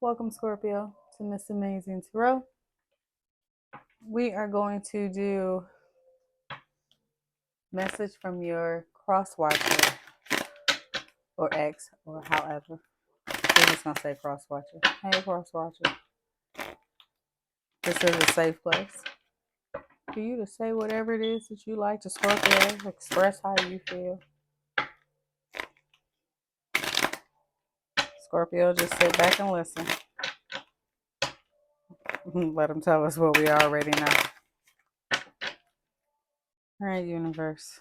Welcome, Scorpio, to MsAmazing Tarot. We are going to do message from your crosswatcher or ex or however. We're just going to say crosswatcher. Hey, crosswatcher. This is a safe place for you to say whatever it is that you like to Scorpio. Express how you feel. Scorpio, just sit back and listen. Let them tell us what we already know. All right, universe.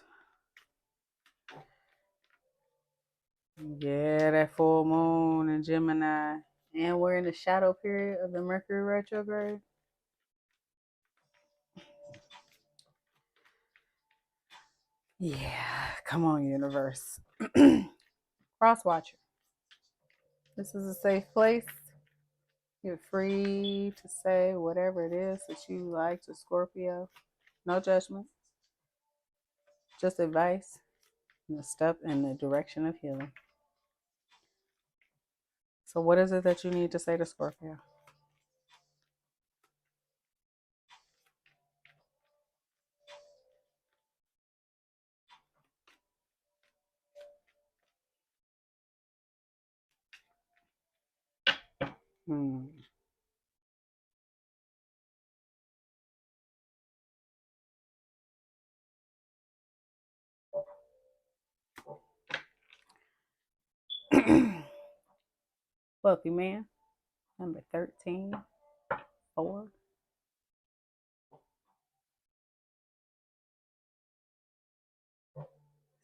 Yeah, that full moon in Gemini. And we're in the shadow period of the Mercury retrograde. Yeah, come on, universe. Crosswatcher. This is a safe place. You're free to say whatever it is that you like to Scorpio. No judgment. Just advice and a step in the direction of healing. So what is it that you need to say to Scorpio? Wealthy man, number 13, 4.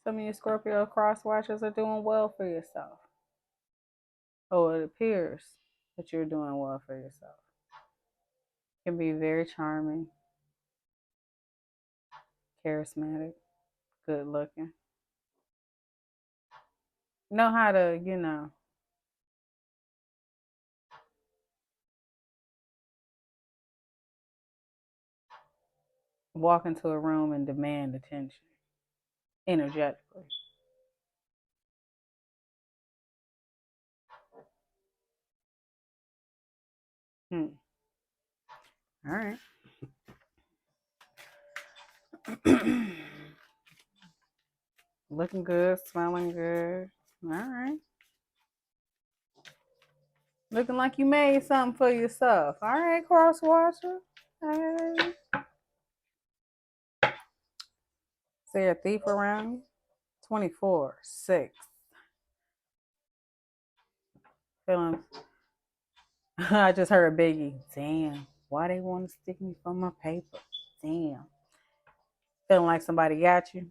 Some of you Scorpio cross watchers are doing well for yourself. Oh, it appears that you're doing well for yourself. Can be very charming, charismatic, good looking. Know how to, walk into a room and demand attention energetically. All right. Looking good, smelling good. All right. Looking like you made something for yourself. All right, cross watcher. Hey. Is there a thief around you? 24, 6. Feeling. I just heard Biggie. Damn. Why they want to stick me for my paper? Damn. Feeling like somebody got you.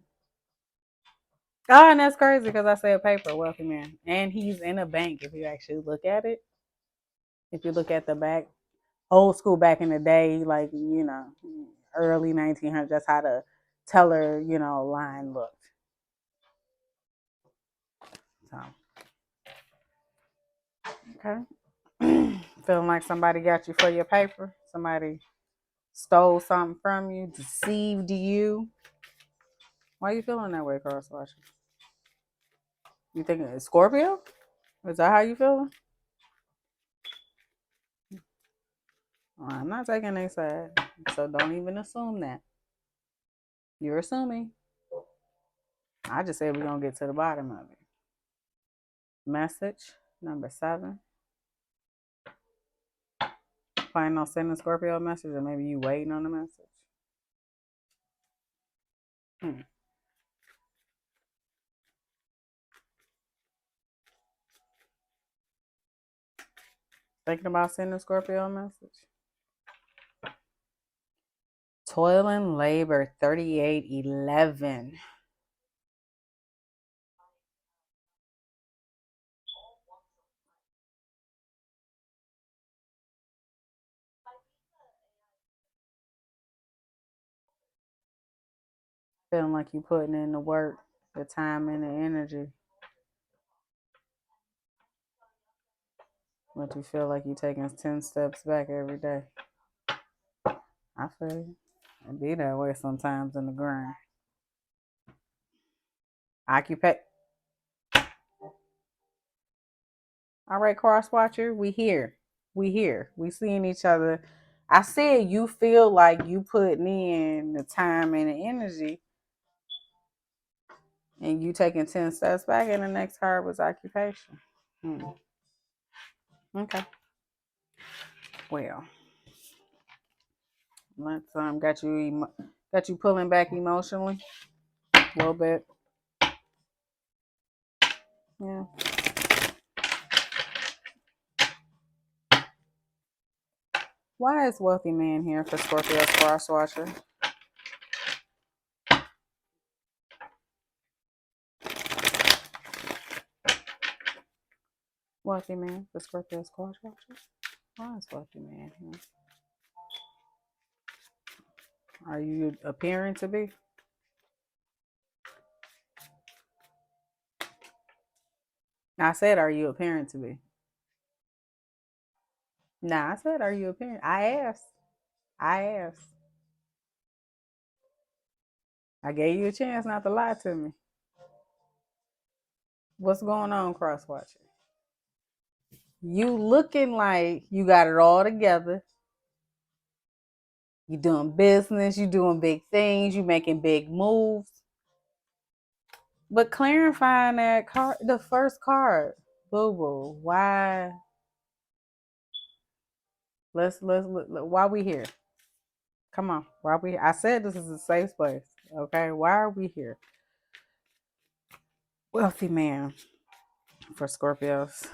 Oh, and that's crazy because I said paper, wealthy man. And he's in a bank if you actually look at it. If you look at the back, old school back in the day, like, early 1900s, that's how the teller, line looked. So, okay. Feeling like somebody got you for your paper. Somebody stole something from you, deceived you. Why are you feeling that way, crosswatcher? You thinking it's Scorpio? Is that how you feeling? Well, I'm not taking their side, so don't even assume that. You're assuming. I just said we're going to get to the bottom of it. Message number 7. Planning on sending Scorpio a message, or maybe you waiting on the message. Thinking about sending Scorpio a message. Toil and labor, 3811. Feeling like you putting in the work, the time and the energy. But you feel like you're taking 10 steps back every day. I feel you. It be that way sometimes in the grind. Occupy. All right, crosswatcher, we here. We here. We seeing each other. I said you feel like you putting in the time and the energy, and you taking 10 steps back, and the next card was occupation. Okay. Well, let's got you pulling back emotionally a little bit. Yeah. Why is wealthy man here for Scorpio's crosswatcher? Wealthy man for Scorpio's crosswatcher. Why is wealthy man here? Are you appearing to be? I said, are you appearing to be? Nah, I said, are you appearing? I asked. I asked. I gave you a chance not to lie to me. What's going on, crosswatcher? You looking like you got it all together. You doing business. You doing big things. You making big moves. But clarifying that card, the first card, boo boo. Why? Why we here? Come on, why we? I said this is a safe place. Okay, why are we here? Wealthy man for Scorpios.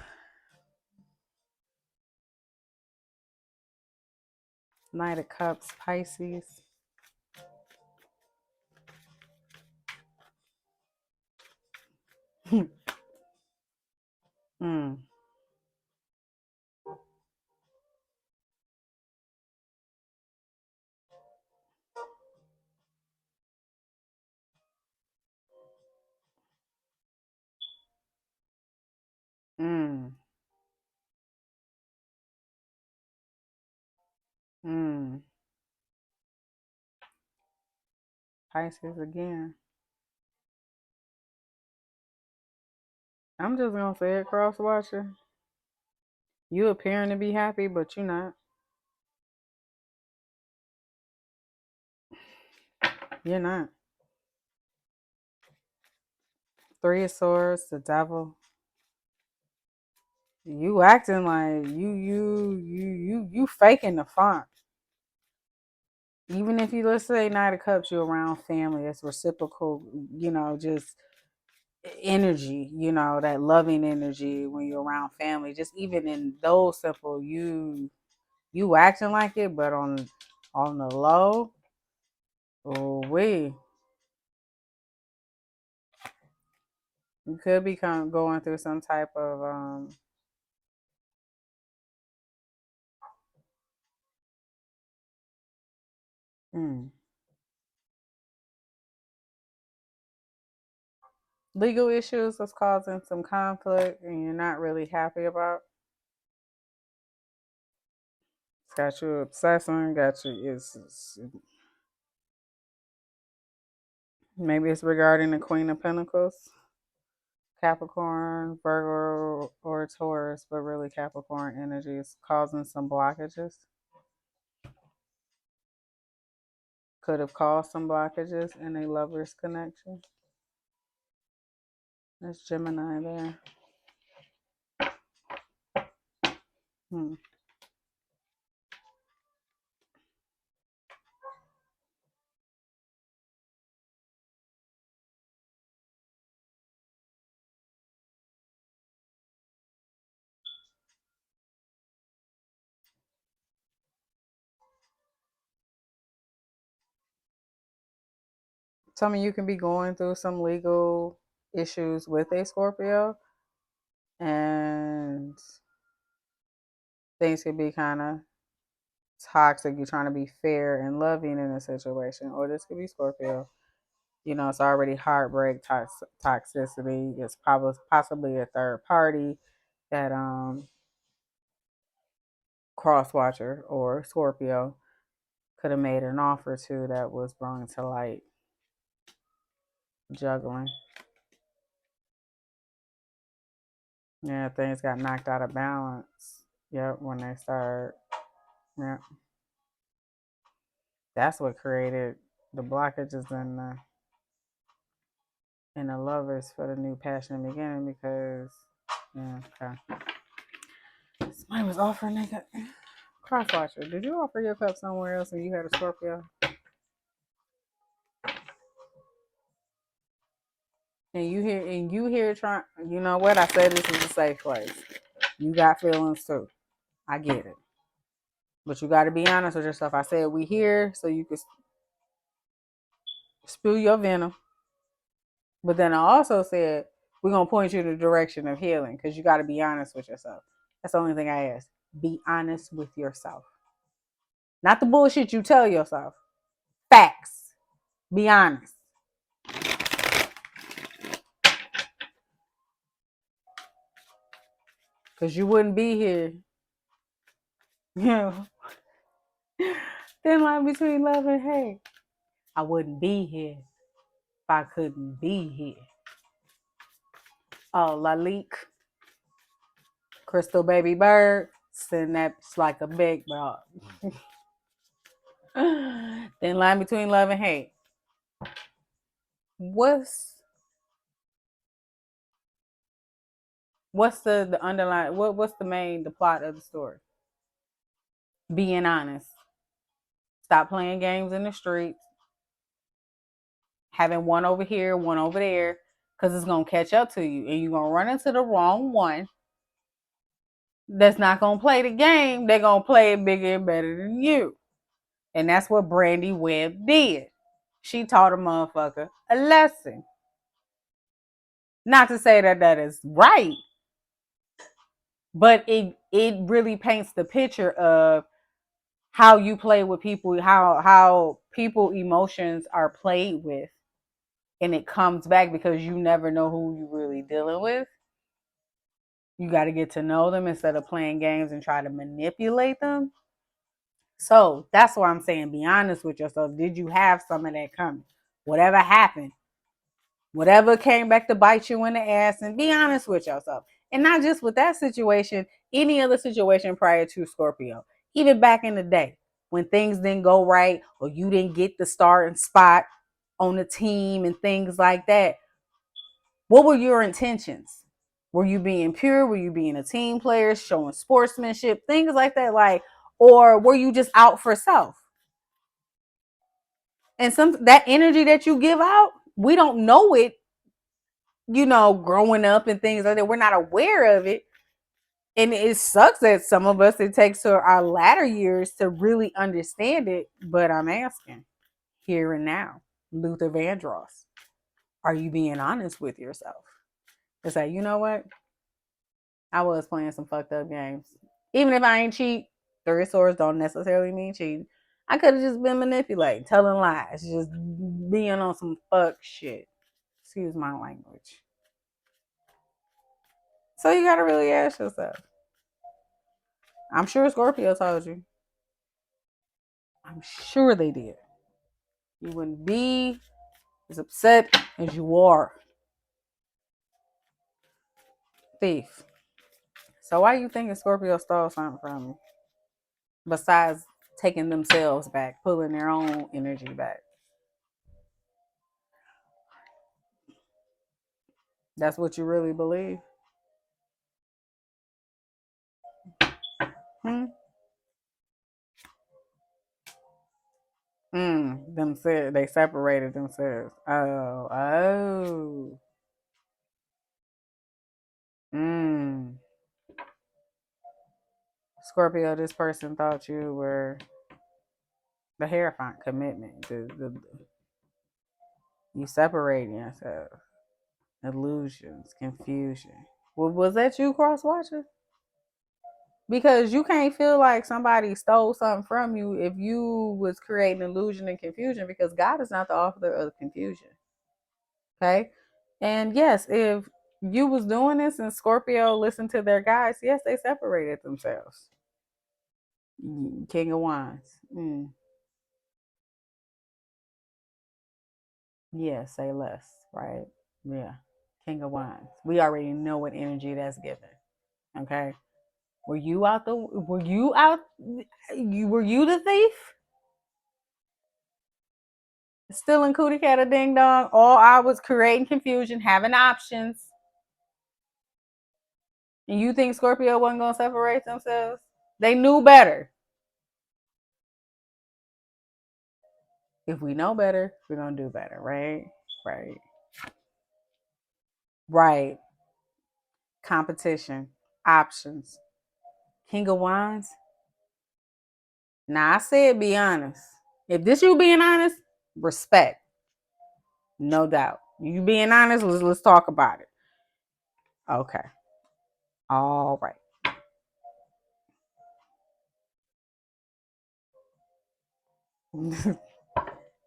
Knight of Cups, Pisces. mm. Mm. Mm. Pisces again. I'm just gonna say it, crosswatcher. You appearing to be happy, but you're not. You're not. Three of Swords, the Devil. You acting like you faking the funk. Even if you, let's say, Knight of Cups, you're around family. It's reciprocal. Just energy. That loving energy when you're around family. Just even in those simple, you acting like it, but on the low, oh we. You could be going through some type of mm, legal issues that's causing some conflict, and you're not really happy about. It's got you obsessing. Got you. Maybe it's regarding the Queen of Pentacles, Capricorn, Virgo, or Taurus, but really Capricorn energy is causing some blockages. Could have caused some blockages in a lover's connection. That's Gemini there. Hmm. Tell me, you can be going through some legal issues with a Scorpio, and things could be kind of toxic. You're trying to be fair and loving in a situation, or this could be Scorpio. It's already heartbreak, toxicity. It's probably possibly a third party that crosswatcher or Scorpio could have made an offer to that was brought to light. Juggling. Yeah, things got knocked out of balance. Yep, when they start. Yep. That's what created the blockages in the lovers for the new passionate beginning because yeah, okay. Somebody was offering nigga crosswatcher. Did you offer your cup somewhere else and you had a Scorpio? And you hear trying, you know what? I said this is a safe place. You got feelings too. I get it. But you got to be honest with yourself. I said we here so you can spill your venom. But then I also said we're going to point you in the direction of healing because you got to be honest with yourself. That's the only thing I ask. Be honest with yourself. Not the bullshit you tell yourself. Facts. Be honest. Because you wouldn't be here. You know, thin line between love and hate. I wouldn't be here if I couldn't be here. Oh, Lalique, Crystal Baby Bird, send that like a big dog. Thin line between love and hate. What's the underlying what's the plot of the story? Being honest. Stop playing games in the streets. Having one over here, one over there, because it's gonna catch up to you, and you're gonna run into the wrong one. That's not gonna play the game. They're gonna play it bigger and better than you, and that's what Brandy Webb did. She taught a motherfucker a lesson. Not to say that is right, but it really paints the picture of how you play with people, how people emotions are played with, and it comes back because you never know who you're really dealing with. You got to get to know them instead of playing games and try to manipulate them. So that's why I'm saying be honest with yourself. Did you have some of that coming? Whatever happened, whatever came back to bite you in the ass, and be honest with yourself. And not just with that situation, any other situation prior to Scorpio. Even back in the day when things didn't go right or you didn't get the starting spot on the team and things like that. What were your intentions? Were you being pure? Were you being a team player, showing sportsmanship, things like that? Like, or were you just out for self? And some that energy that you give out, we don't know it, growing up and things like that. We're not aware of it. And it sucks that some of us, it takes to our latter years to really understand it. But I'm asking here and now, Luther Vandross, are you being honest with yourself? To say, you know what? I was playing some fucked up games. Even if I ain't cheat, three swords don't necessarily mean cheating. I could have just been manipulating, telling lies, just being on some fuck shit. Excuse my language. So you gotta really ask yourself. I'm sure Scorpio told you. I'm sure they did. You wouldn't be as upset as you are. Thief. So why you thinking Scorpio stole something from you? Besides taking themselves back, pulling their own energy back. That's what you really believe? Hmm? They separated themselves. Oh. Mm. Scorpio, this person thought you were the Hierophant commitment. You separating yourself. Illusions, confusion. Well, was that you, crosswatcher? Because you can't feel like somebody stole something from you if you was creating illusion and confusion, because God is not the author of confusion. Okay? And yes, if you was doing this and Scorpio listened to their guides, yes, they separated themselves. King of Wands. Yeah, say less, right? Yeah. King of Wands. We already know what energy that's given. Okay? Were you out were you out were you the thief? Stealing cootie cat a ding dong. All I was creating confusion, having options. And you think Scorpio wasn't gonna separate themselves? They knew better. If we know better, we're gonna do better, right? Right. Right. Competition. Options. King of Wands. Now I said be honest. If this you being honest, respect. No doubt. You being honest, let's talk about it. Okay. All right.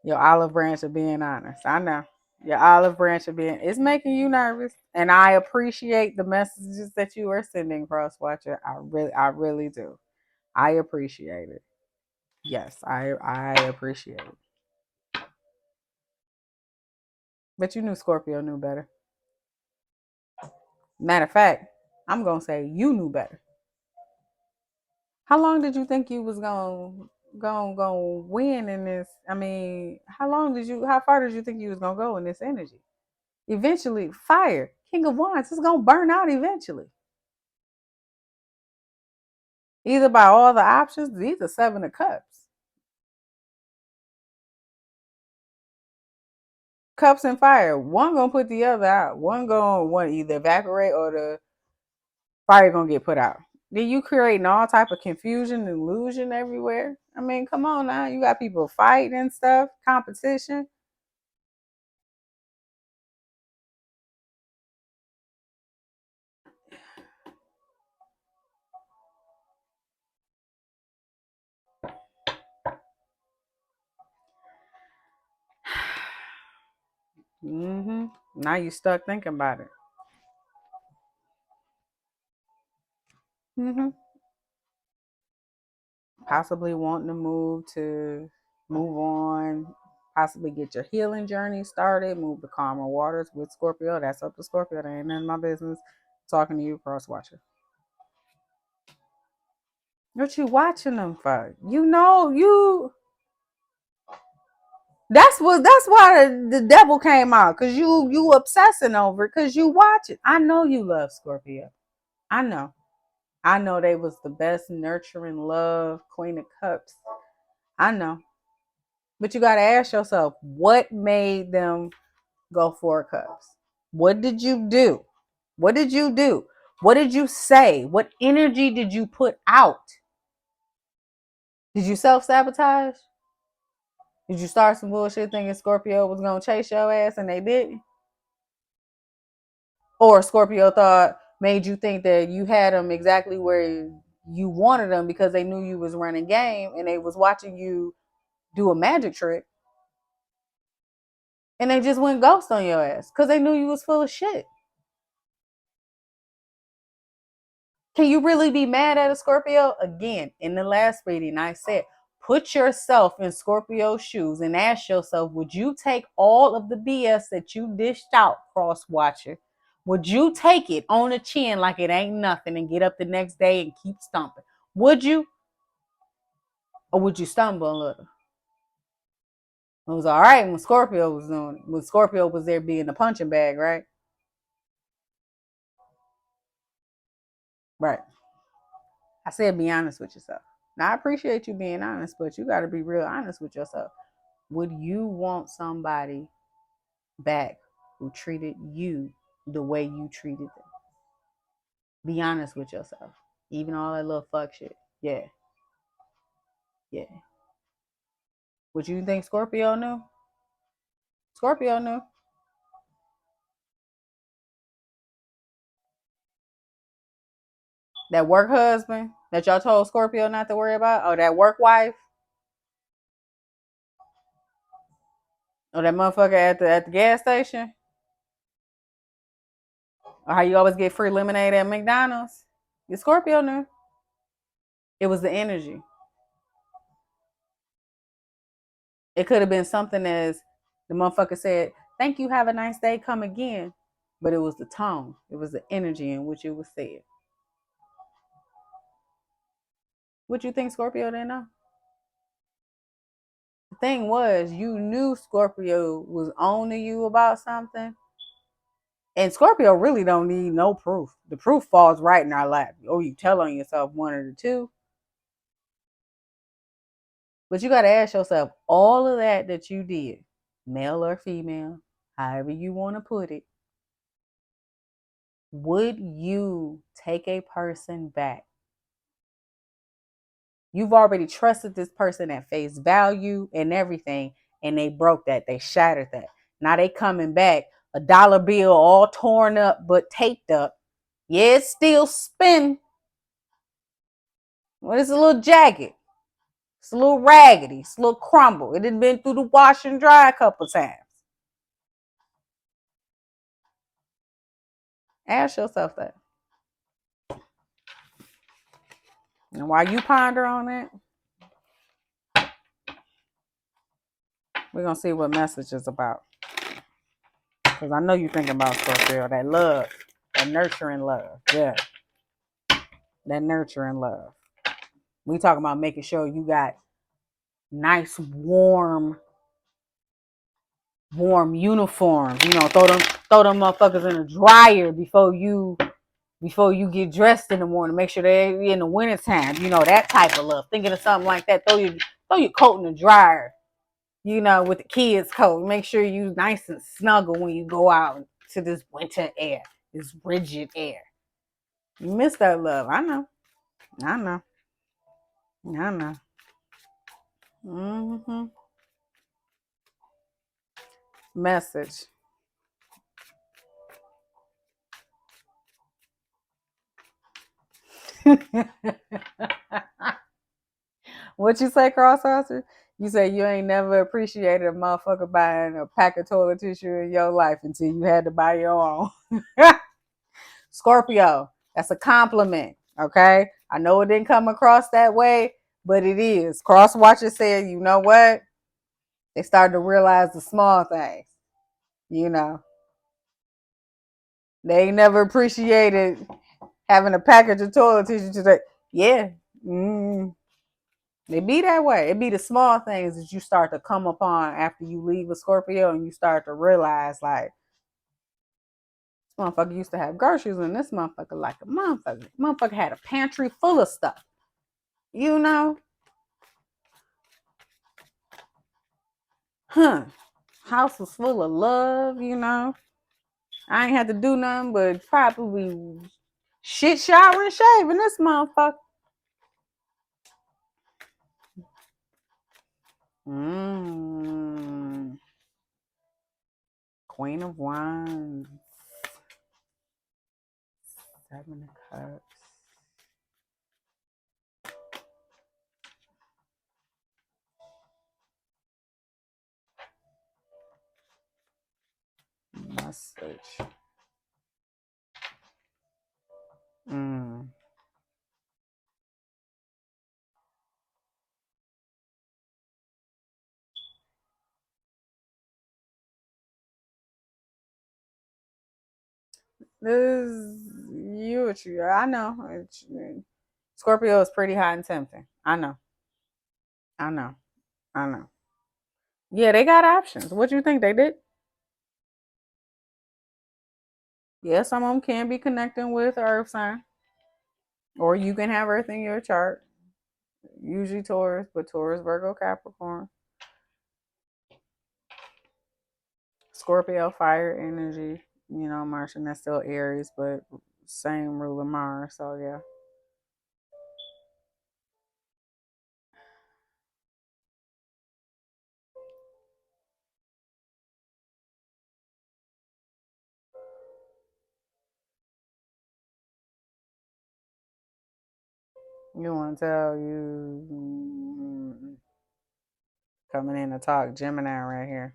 Your olive branch of being honest. I know. Your olive branch of being it's making you nervous. And I appreciate the messages that you are sending, Crosswatcher. I really do. I appreciate it. Yes, I appreciate it. But you knew Scorpio knew better. Matter of fact, I'm gonna say you knew better. How long did you think you was gonna win in this? I mean, how far did you think you was gonna go in this energy? Eventually, fire, King of Wands, it's gonna burn out eventually. Either by all the options, these are Seven of Cups. Cups and fire. One gonna put the other out. One either evaporate or the fire gonna get put out. Then you creating all type of confusion and illusion everywhere. I mean, come on now. You got people fighting and stuff, competition. Now you stuck thinking about it. hmm Possibly wanting to move on, possibly get your healing journey started, move to calmer waters with Scorpio. That's up to Scorpio. That ain't none of my business. Talking to you, cross watcher. What you watching them for? You know you. That's why the devil came out because you obsessing over it because you watch it. I know you love Scorpio. I know. I know they was the best nurturing love, Queen of Cups. I know. But you got to ask yourself, what made them go Four Cups? What did you do? What did you do? What did you say? What energy did you put out? Did you self sabotage? Did you start some bullshit thinking Scorpio was going to chase your ass and they didn't? Or Scorpio thought made you think that you had them exactly where you wanted them because they knew you was running game and they was watching you do a magic trick and they just went ghost on your ass because they knew you was full of shit. Can you really be mad at a Scorpio? Again, in the last reading, I said, put yourself in Scorpio's shoes and ask yourself, would you take all of the BS that you dished out, cross watcher? Would you take it on the chin like it ain't nothing and get up the next day and keep stomping? Would you? Or would you stumble a little? It was all right when Scorpio was doing it. When Scorpio was there being the punching bag, right? Right. I said be honest with yourself. Now I appreciate you being honest, but you got to be real honest with yourself. Would you want somebody back who treated you the way you treated them? Be honest with yourself. Even all that little fuck shit. Yeah. Yeah. What you think Scorpio knew? Scorpio knew. That work husband that y'all told Scorpio not to worry about? Or that work wife? Or that motherfucker at the gas station? Or how you always get free lemonade at McDonald's? The Scorpio knew. It was the energy. It could have been something as the motherfucker said, thank you, have a nice day, come again. But it was the tone. It was the energy in which it was said. What you think Scorpio didn't know? The thing was, you knew Scorpio was on to you about something. And Scorpio really don't need no proof. The proof falls right in our lap. Oh, you tell on yourself, one of the two. But you got to ask yourself, all of that you did, male or female, however you want to put it, would you take a person back? You've already trusted this person at face value and everything, and they broke that. They shattered that. Now they coming back, a dollar bill all torn up but taped up. Yeah, it's still spin. Well, it's a little jagged. It's a little raggedy. It's a little crumble. It had been through the wash and dry a couple times. Ask yourself that. And while you ponder on it, we're going to see what message is about. Because I know you're thinking about Scorpio, that love, that nurturing love. Yeah. That nurturing love. We talking about making sure you got nice, warm uniforms. You know, throw them motherfuckers in the dryer before you get dressed in the morning. Make sure they're in the wintertime. You know, that type of love. Thinking of something like that. Throw your coat in the dryer. You know, with the kids' coat. Make sure you nice and snuggle when you go out to this winter air, this rigid air. You miss that love. I know. Mm-hmm. Message. What you say, crosswatcher? You say you ain't never appreciated a motherfucker buying a pack of toilet tissue in your life until you had to buy your own. Scorpio, that's a compliment, okay? I know it didn't come across that way, but it is. Crosswatcher said, you know what? They started to realize the small things, you know. They ain't never appreciated having a package of toilet tissue today. Yeah. It be that way. It be the small things that you start to come upon after you leave a Scorpio and you start to realize, like, this motherfucker used to have groceries and this motherfucker like a motherfucker. Motherfucker had a pantry full of stuff. You know? House was full of love, you know? I ain't had to do nothing but probably shit, shower, and shave in this motherfucker. Queen of Wands. Seven of Cups. Message. This is you. I know. Scorpio is pretty hot and tempting. I know. I know. I know. Yeah, they got options. What do you think they did? Yeah, some of them can be connecting with Earth sign. Or you can have Earth in your chart. Usually Taurus, but Taurus, Virgo, Capricorn. Scorpio, fire energy. You know, Martian, that's still Aries, but same ruler Mars. So, yeah. You want to tell you coming in to talk Gemini right here.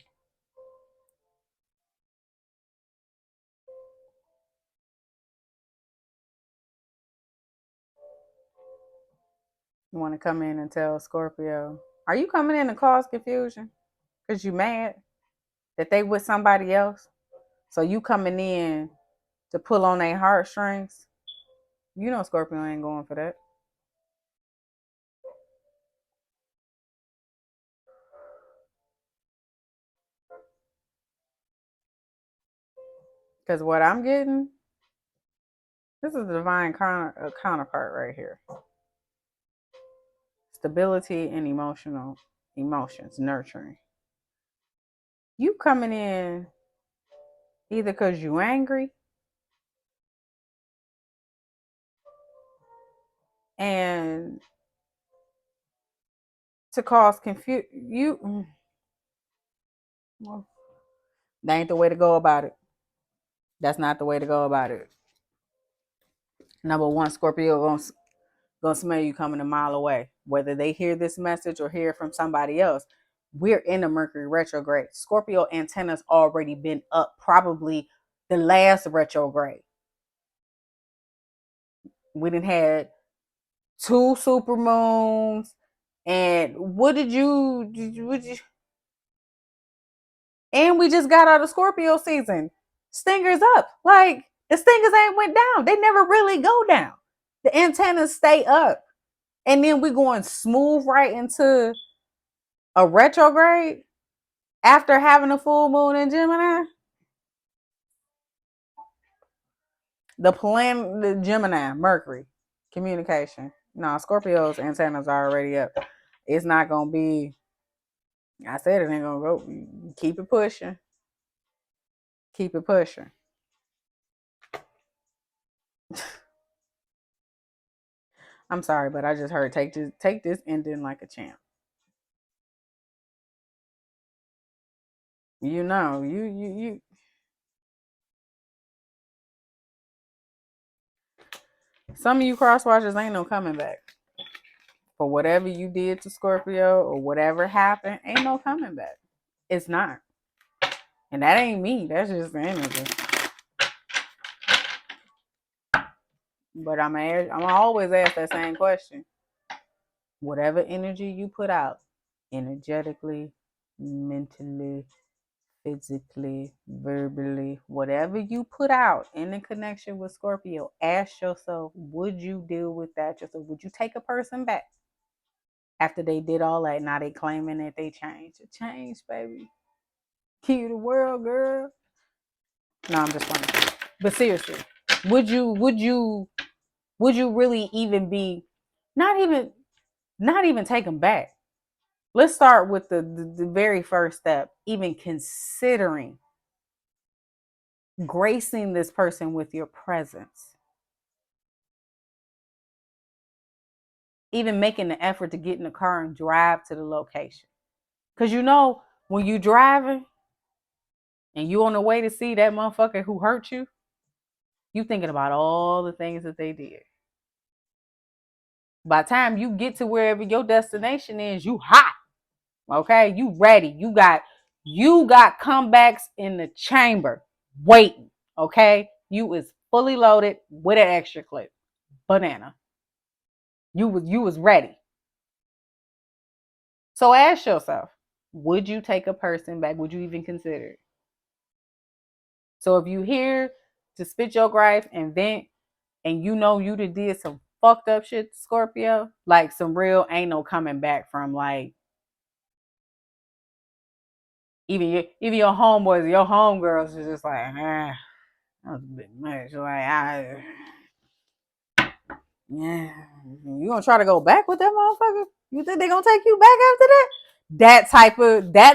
You want to come in and tell Scorpio, are you coming in to cause confusion? Because you mad that they with somebody else? So you coming in to pull on their heartstrings? You know Scorpio ain't going for that. Because what I'm getting, this is the divine counterpart right here. Stability and emotions, nurturing. You coming in either because you angry and to cause confusion. Well, that ain't the way to go about it. That's not the way to go about it. Number one, Scorpio gonna smell you coming a mile away. Whether they hear this message or hear it from somebody else, we're in a Mercury retrograde. Scorpio antennas already been up, probably the last retrograde. We done had 2 super moons, and and we just got out of Scorpio season. Stingers up. Like, the stingers ain't went down. They never really go down. The antennas stay up. And then we're going smooth right into a retrograde after having a full moon in Gemini. The Gemini, Mercury, communication. No, Scorpio's antennas are already up. It's not going to be, I said it ain't going to go. Keep it pushing. Keep it pushing. I'm sorry, but I just heard take this ending like a champ. You some of you crosswatchers ain't no coming back. For whatever you did to Scorpio or whatever happened, ain't no coming back. It's not. And that ain't me. That's just the energy. But I'm always ask that same question. Whatever energy you put out, energetically, mentally, physically, verbally, whatever you put out in the connection with Scorpio, ask yourself, would you deal with that yourself? Would you take a person back after they did all that? Now they claiming that they changed. Change, baby. Key to the world, girl. No, I'm just playing. But seriously, would you really even be not even take them back? Let's start with the very first step, even considering gracing this person with your presence. Even making the effort to get in the car and drive to the location. Because when you driving and you on the way to see that motherfucker who hurt you, you thinking about all the things that they did. By the time you get to wherever your destination is, you hot. Okay? You ready. You got comebacks in the chamber waiting. Okay? You is fully loaded with an extra clip. Banana. You was ready. So ask yourself, would you take a person back? Would you even consider it? So if you here to spit your gripe and vent, and you did some fucked up shit to Scorpio, like some real ain't no coming back from, like even your homeboys, your homegirls is just like, that was a bit much. Like, yeah, you gonna try to go back with that motherfucker? You think they gonna take you back after that? That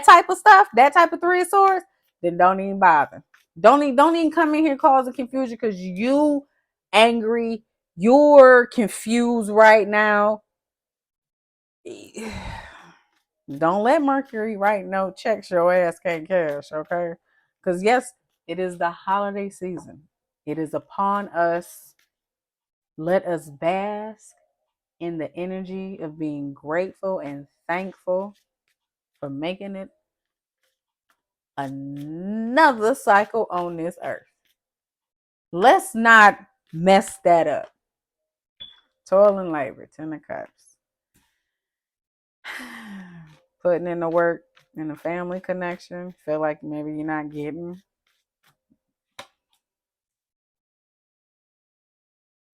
type of stuff, that type of 3 of swords, then don't even bother. Don't even come in here causing confusion because you angry, you're confused right now. Don't let Mercury write no checks your ass can't cash, okay? Because yes, it is the holiday season. It is upon us. Let us bask in the energy of being grateful and thankful for making it another cycle on this earth. Let's not mess that up. Toil and labor, 10 of cups. Putting in the work in the family connection. Feel like maybe you're not getting.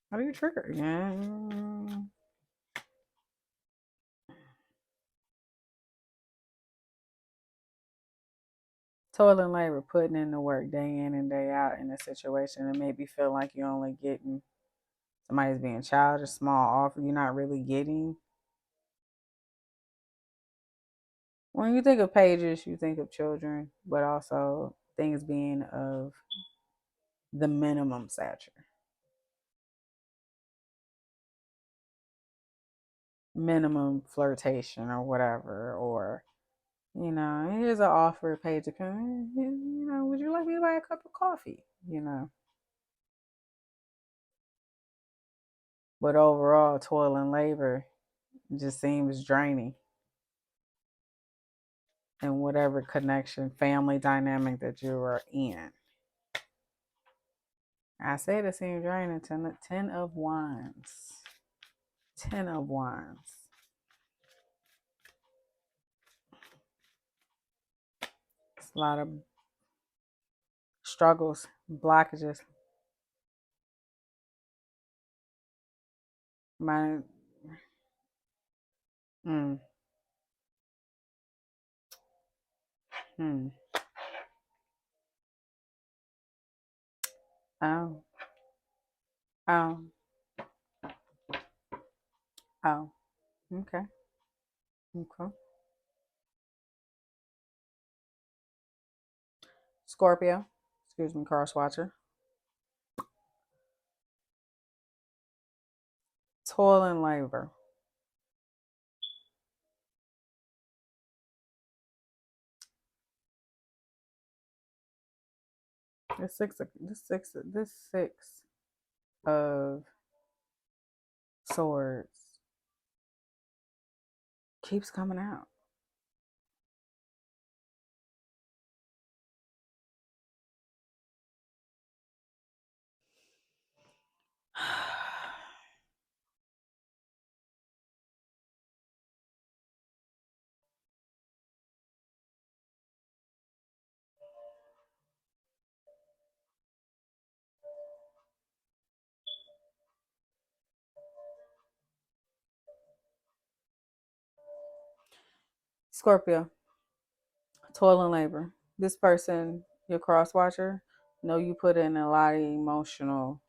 How do you trigger? Yeah. toil and labor, putting in the work day in and day out in a situation and maybe feel like you're only getting somebody's being childish, small offer, you're not really getting. When you think of pages, you think of children, but also things being of the minimum stature, minimum flirtation or whatever, or here's an offer page to come. Would you like me to buy a cup of coffee? But overall, toil and labor just seems draining. And whatever connection, family dynamic that you are in. I said it seemed draining. Ten of Wands. 10 of Wands. It's a lot of struggles, blockages. My, mm, hmm. Oh, oh, oh. Okay, okay. Scorpio. Excuse me, crosswatcher. Toil and labor. This six of swords keeps coming out. Scorpio, toil and labor. This person, your cross watcher, know you put in a lot of emotional.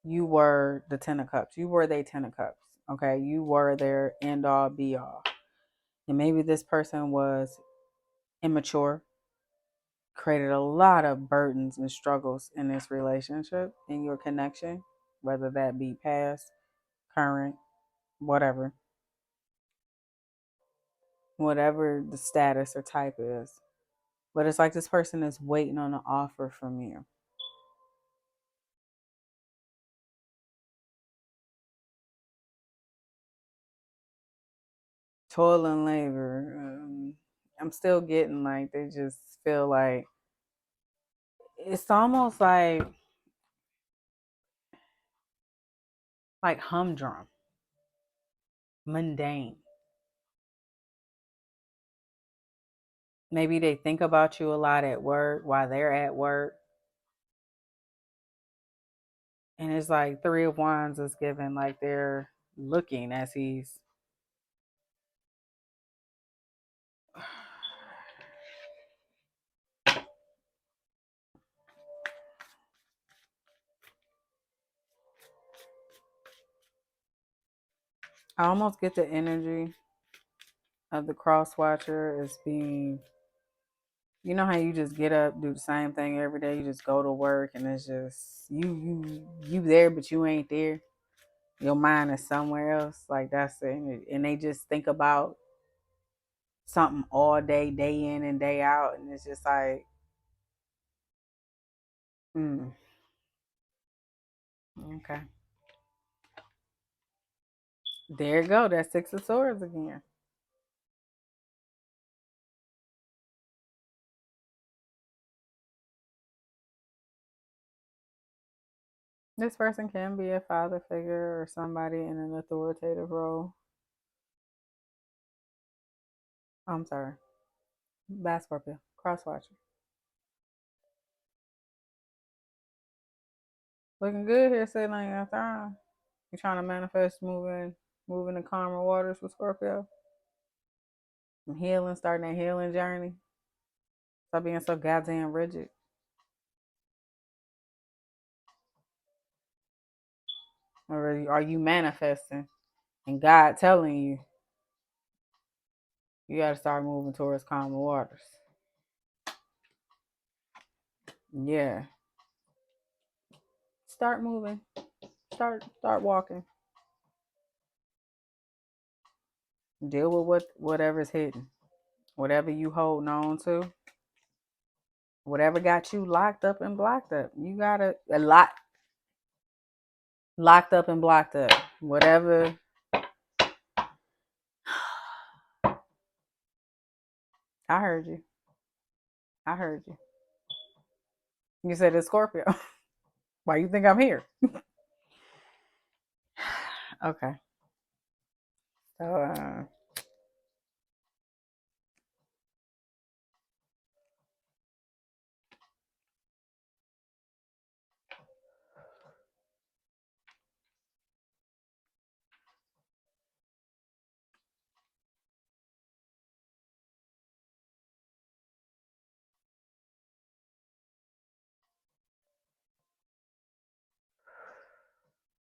You were the 10 of Cups. You were their 10 of Cups. Okay, you were their end all be all. And maybe this person was immature, created a lot of burdens and struggles in this relationship, in your connection, whether that be past, current, whatever, whatever the status or type is. But it's like this person is waiting on an offer from you. Toil and labor. I'm still getting like they just feel like it's almost like humdrum, mundane. Maybe they think about you a lot at work while they're at work. And it's like 3 of Wands is given like they're looking as he's I almost get the energy of the cross watcher as being, how you just get up, do the same thing every day. You just go to work, and it's just you there, but you ain't there. Your mind is somewhere else. Like that's it, and they just think about something all day, day in and day out, and it's just like, mm, okay, there you go. That's 6 of Swords again. This person can be a father figure or somebody in an authoritative role. I'm sorry. Bad Scorpio. Crosswatcher. Looking good here, sitting on your throne. You trying to manifest moving in calmer waters with Scorpio? Some healing, starting that healing journey. Stop being so goddamn rigid. Or are you manifesting and God telling you you got to start moving towards calmer waters? Yeah. Start moving. Start walking. Deal with whatever's hidden. Whatever you holding on to. Whatever got you locked up and blocked up. You gotta a lot locked up and blocked up. Whatever. I heard you. I heard you. You said it's Scorpio. Why you think I'm here? Okay. So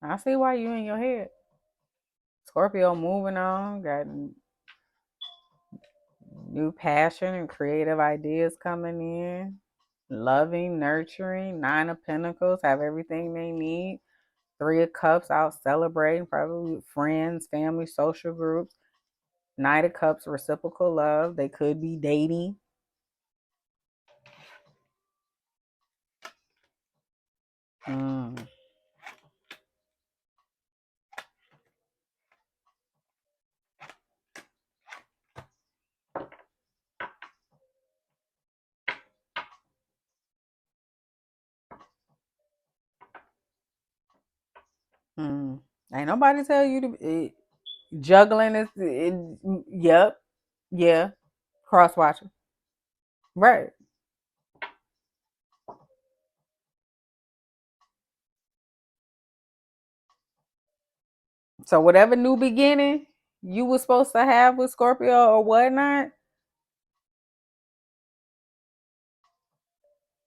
I see why you in your head. Scorpio moving on, got new passion and creative ideas coming in. Loving, nurturing, 9 of Pentacles, have everything they need. 3 of Cups out celebrating, probably with friends, family, social groups. Knight of Cups, reciprocal love. They could be dating. Mm. Mm. Ain't nobody tell you to juggling is yep, yeah, crosswatcher, right. So whatever new beginning you were supposed to have with Scorpio or whatnot,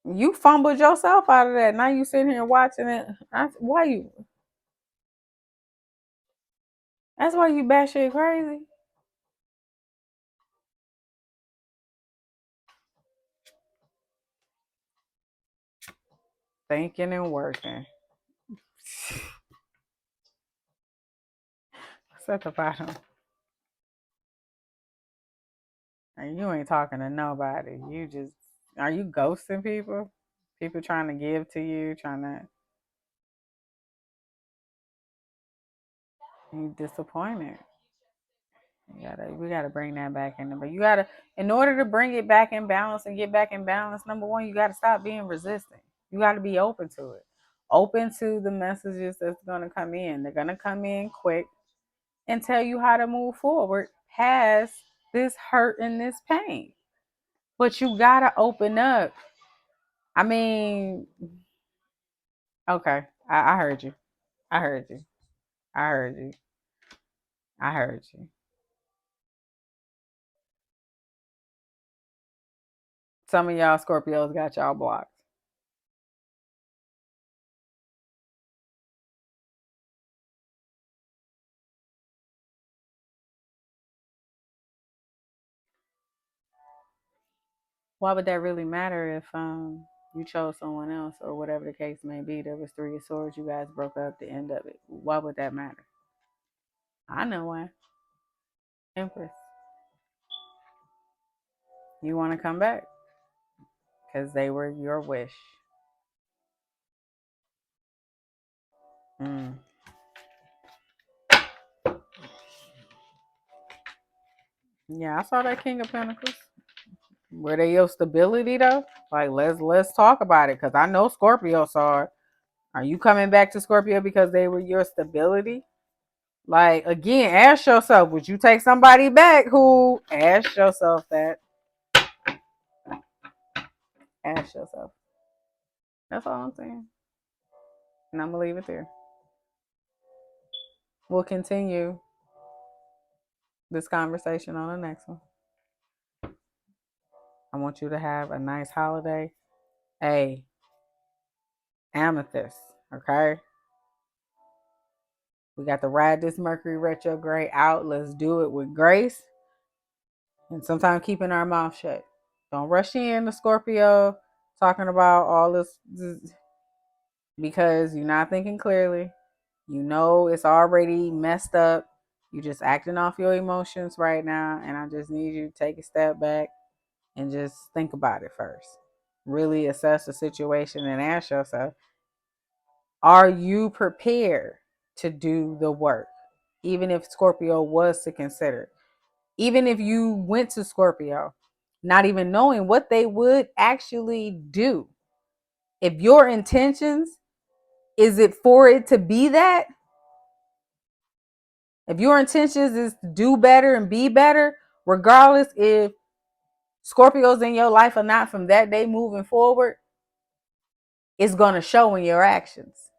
you fumbled yourself out of that. Now you sitting here watching it. Why you? That's why you batshit crazy. Thinking and working. It's at the bottom. And you ain't talking to nobody. You just are you ghosting people? People trying to give to you, trying to you disappointed. We gotta bring that back in. But you gotta, in order to bring it back in balance and get back in balance, number one, you gotta stop being resistant. You gotta be open to it. Open to the messages that's gonna come in. They're gonna come in quick and tell you how to move forward past this hurt and this pain. But you gotta open up. I mean, okay, I heard you. I heard you. I heard you. I heard you. Some of y'all Scorpios got y'all blocked. Why would that really matter if you chose someone else or whatever the case may be? There was 3 of Swords. You guys broke up. The end of it. Why would that matter? I know why. Empress, you want to come back because they were your wish. Mm. Yeah, I saw that King of Pentacles. Were they your stability though? Like let's talk about it because I know Scorpio saw it. Are you coming back to Scorpio because they were your stability? Like again, ask yourself, would you take somebody back who ask yourself that? Ask yourself. That's all I'm saying. And I'm gonna leave it there. We'll continue this conversation on the next one. I want you to have a nice holiday. Hey, amethyst, okay? We got to ride this Mercury retrograde out. Let's do it with grace and sometimes keeping our mouth shut. Don't rush in to Scorpio talking about all this because you're not thinking clearly. You know it's already messed up. You're just acting off your emotions right now. And I just need you to take a step back and just think about it first. Really assess the situation and ask yourself, are you prepared to do the work? Even if Scorpio was to consider. Even if you went to Scorpio, not even knowing what they would actually do. If your intentions, is it for it to be that? If your intentions is to do better and be better, regardless if Scorpios in your life or not from that day moving forward, it's going to show in your actions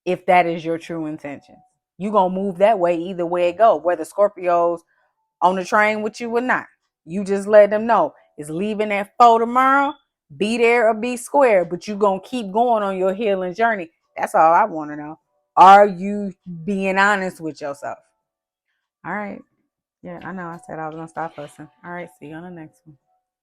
if that is your true intention. You're going to move that way either way it go, whether Scorpios on the train with you or not. You just let them know it's leaving at 4 tomorrow. Be there or be square, but you're going to keep going on your healing journey. That's all I want to know. Are you being honest with yourself? All right. Yeah, I know I said I was going to stop fussing. All right. See you on the next one.